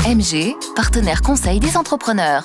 MG, partenaire conseil des entrepreneurs.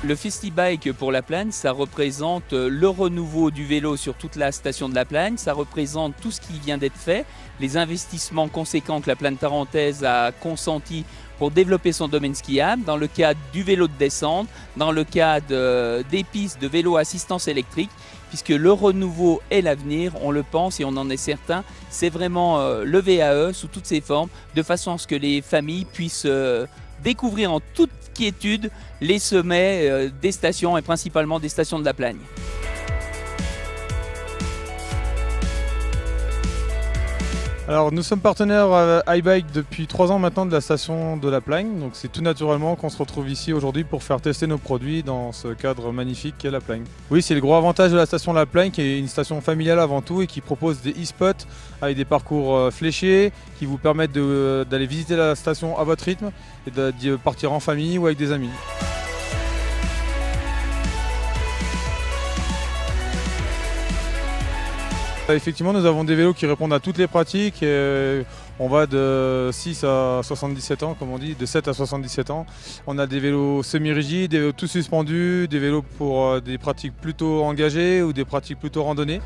Le FestiBike pour La Plagne, ça représente le renouveau du vélo sur toute la station de La Plagne, ça représente tout ce qui vient d'être fait, les investissements conséquents que la Plagne tarentaise a consentis pour développer son domaine skiable, dans le cadre du vélo de descente, dans le cadre des pistes de vélo assistance électrique, puisque le renouveau est l'avenir, on le pense et on en est certain, c'est vraiment le VAE sous toutes ses formes, de façon à ce que les familles puissent découvrir en toute quiétude les sommets des stations et principalement des stations de La Plagne. Alors nous sommes partenaires iBike depuis 3 ans maintenant de la station de La Plagne, donc c'est tout naturellement qu'on se retrouve ici aujourd'hui pour faire tester nos produits dans ce cadre magnifique qu'est La Plagne. Oui, c'est le gros avantage de la station La Plagne qui est une station familiale avant tout et qui propose des e-spots avec des parcours fléchés qui vous permettent d'aller visiter la station à votre rythme et de partir en famille ou avec des amis. Effectivement, nous avons des vélos qui répondent à toutes les pratiques. On va de 6 à 77 ans, comme on dit, de 7 à 77 ans. On a des vélos semi-rigides, des vélos tout suspendus, des vélos pour des pratiques plutôt engagées ou des pratiques plutôt randonnées.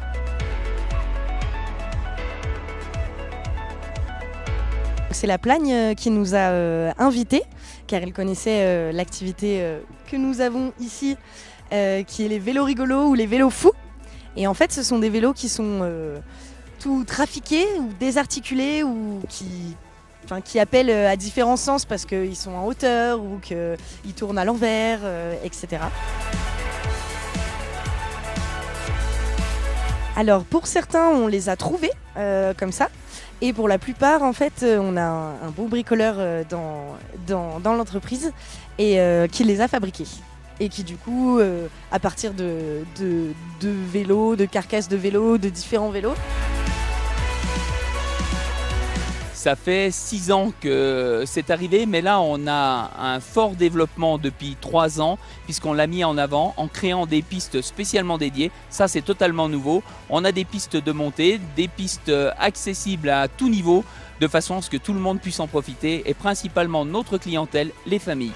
C'est La Plagne qui nous a invités, car elle connaissait l'activité que nous avons ici, qui est les vélos rigolos ou les vélos fous. Et en fait, ce sont des vélos qui sont tout trafiqués ou désarticulés ou qui appellent à différents sens parce qu'ils sont en hauteur ou qu'ils tournent à l'envers, etc. Alors, pour certains, on les a trouvés comme ça. Et pour la plupart, en fait, on a un bon bricoleur dans l'entreprise et qui les a fabriqués. Et qui du coup, à partir de vélos, de carcasses de vélos, de différents vélos. Ça fait 6 ans que c'est arrivé, mais là on a un fort développement depuis 3 ans, puisqu'on l'a mis en avant en créant des pistes spécialement dédiées. Ça c'est totalement nouveau. On a des pistes de montée, des pistes accessibles à tout niveau, de façon à ce que tout le monde puisse en profiter, et principalement notre clientèle, les familles.